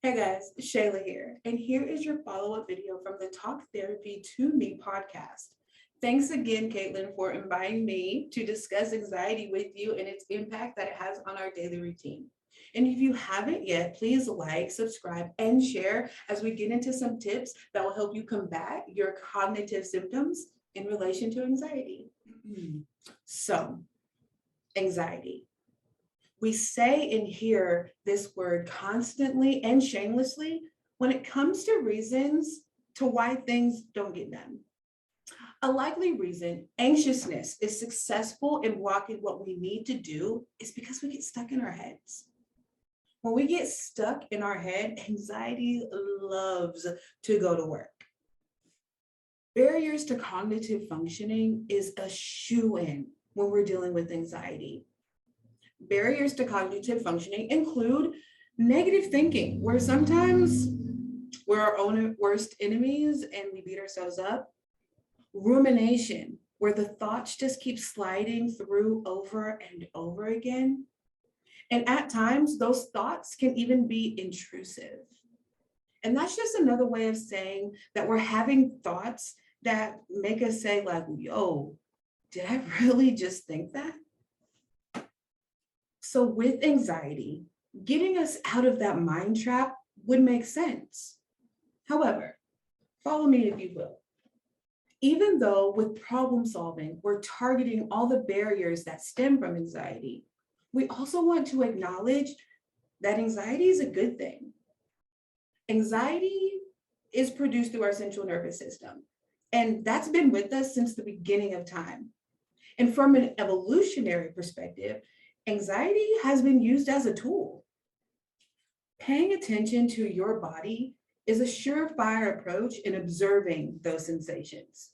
Hey guys, Shayla here, and here is your follow-up video from the Talk Therapy to Me podcast. Thanks again, Caitlin, for inviting me to discuss anxiety with you and its impact that it has on our daily routine. And if you haven't yet, please like, subscribe, and share as we get into some tips that will help you combat your cognitive symptoms in relation to anxiety. So, anxiety. We say and hear this word constantly and shamelessly when it comes to reasons to why things don't get done. A likely reason anxiousness is successful in blocking what we need to do is because we get stuck in our heads. When we get stuck in our head, anxiety loves to go to work. Barriers to cognitive functioning is a shoo-in when we're dealing with anxiety. Barriers to cognitive functioning include negative thinking, where sometimes we're our own worst enemies and we beat ourselves up. Rumination, where the thoughts just keep sliding through over and over again. And at times, those thoughts can even be intrusive. And that's just another way of saying that we're having thoughts that make us say, like, yo, did I really just think that? So with anxiety, getting us out of that mind trap would make sense. However, follow me if you will. Even though with problem solving, we're targeting all the barriers that stem from anxiety, we also want to acknowledge that anxiety is a good thing. Anxiety is produced through our central nervous system, and that's been with us since the beginning of time. And from an evolutionary perspective, anxiety has been used as a tool. Paying attention to your body is a surefire approach in observing those sensations.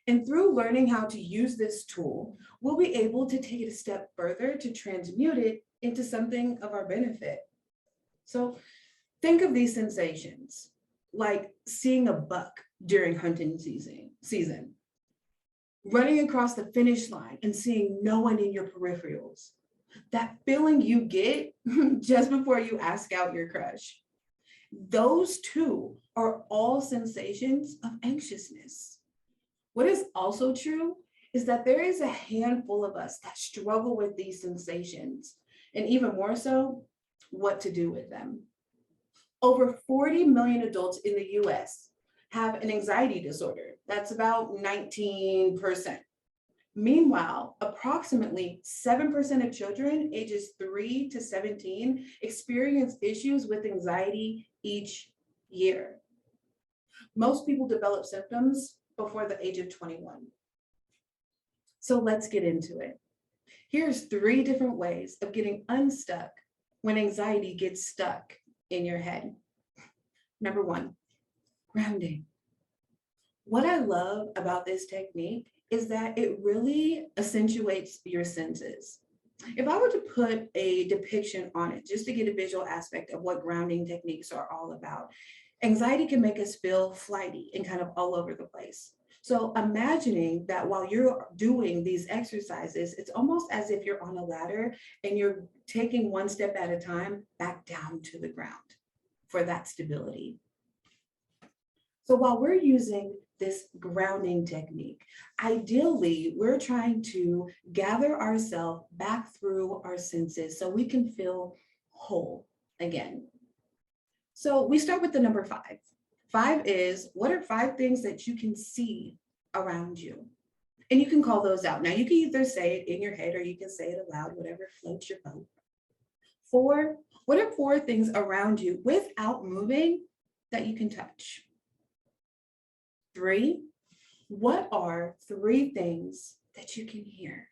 And through learning how to use this tool, we'll be able to take it a step further to transmute it into something of our benefit. So think of these sensations like seeing a buck during hunting season, running across the finish line and seeing no one in your peripherals. That feeling you get just before you ask out your crush. Those two are all sensations of anxiousness. What is also true is that there is a handful of us that struggle with these sensations, and even more so, what to do with them. Over 40 million adults in the US have an anxiety disorder. That's about 19%. Meanwhile, approximately 7% of children ages 3 to 17 experience issues with anxiety each year. Most people develop symptoms before the age of 21. So let's get into it. Here's 3 different ways of getting unstuck when anxiety gets stuck in your head. Number 1, grounding. What I love about this technique is that it really accentuates your senses. If I were to put a depiction on it, just to get a visual aspect of what grounding techniques are all about, anxiety can make us feel flighty and kind of all over the place. So imagining that while you're doing these exercises, it's almost as if you're on a ladder and you're taking one step at a time back down to the ground for that stability. So while we're using this grounding technique, ideally, we're trying to gather ourselves back through our senses so we can feel whole again. So we start with the number 5. 5 is, what are 5 things that you can see around you? And you can call those out. Now you can either say it in your head or you can say it aloud, whatever floats your boat. 4, what are 4 things around you without moving that you can touch? 3, what are 3 things that you can hear?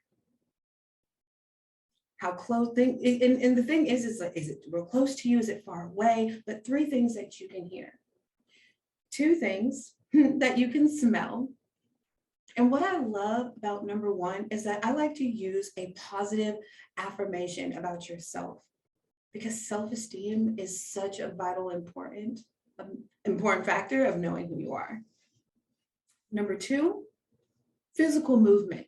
How close, and the thing is like, is it real close to you? Is it far away? But 3 things that you can hear. 2 things that you can smell. And what I love about number 1 is that I like to use a positive affirmation about yourself, because self-esteem is such a vital, important factor of knowing who you are. Number 2, physical movement.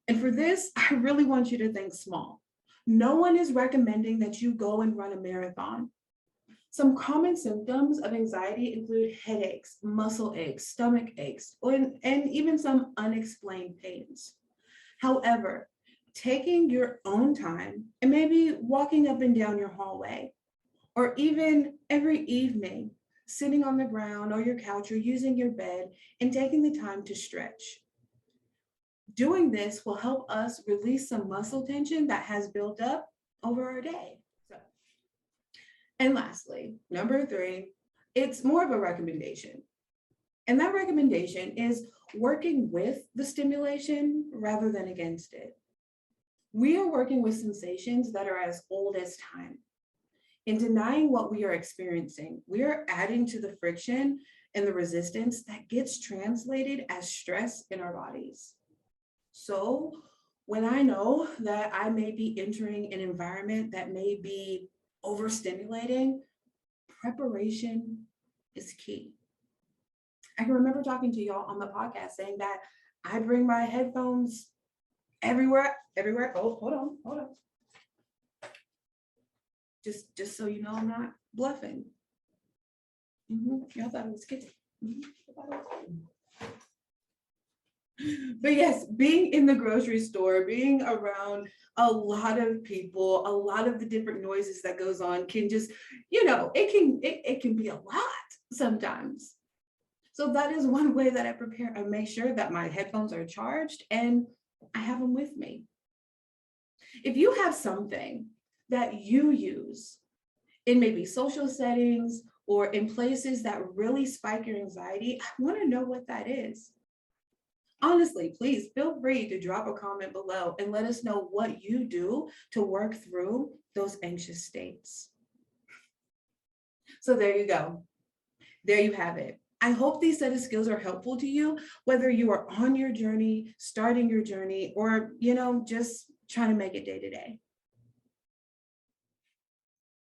And for this, I really want you to think small. No one is recommending that you go and run a marathon. Some common symptoms of anxiety include headaches, muscle aches, stomach aches, and even some unexplained pains. However, taking your own time and maybe walking up and down your hallway, or even every evening, sitting on the ground or your couch or using your bed and taking the time to stretch. Doing this will help us release some muscle tension that has built up over our day. So, and lastly, number 3, it's more of a recommendation. And that recommendation is working with the stimulation rather than against it. We are working with sensations that are as old as time. In denying what we are experiencing, we are adding to the friction and the resistance that gets translated as stress in our bodies. So when I know that I may be entering an environment that may be overstimulating, preparation is key. I can remember talking to y'all on the podcast saying that I bring my headphones everywhere. Oh, hold on. Just so you know, I'm not bluffing. Y'all thought it was kidding. But yes, being in the grocery store, being around a lot of people, a lot of the different noises that goes on can just, it can be a lot sometimes. So that is one way that I prepare. I make sure that my headphones are charged and I have them with me. If you have something that you use in maybe social settings or in places that really spike your anxiety, I want to know what that is. Honestly, please feel free to drop a comment below and let us know what you do to work through those anxious states. So there you go. There you have it. I hope these set of skills are helpful to you, whether you are on your journey, starting your journey, or, just trying to make it day to day.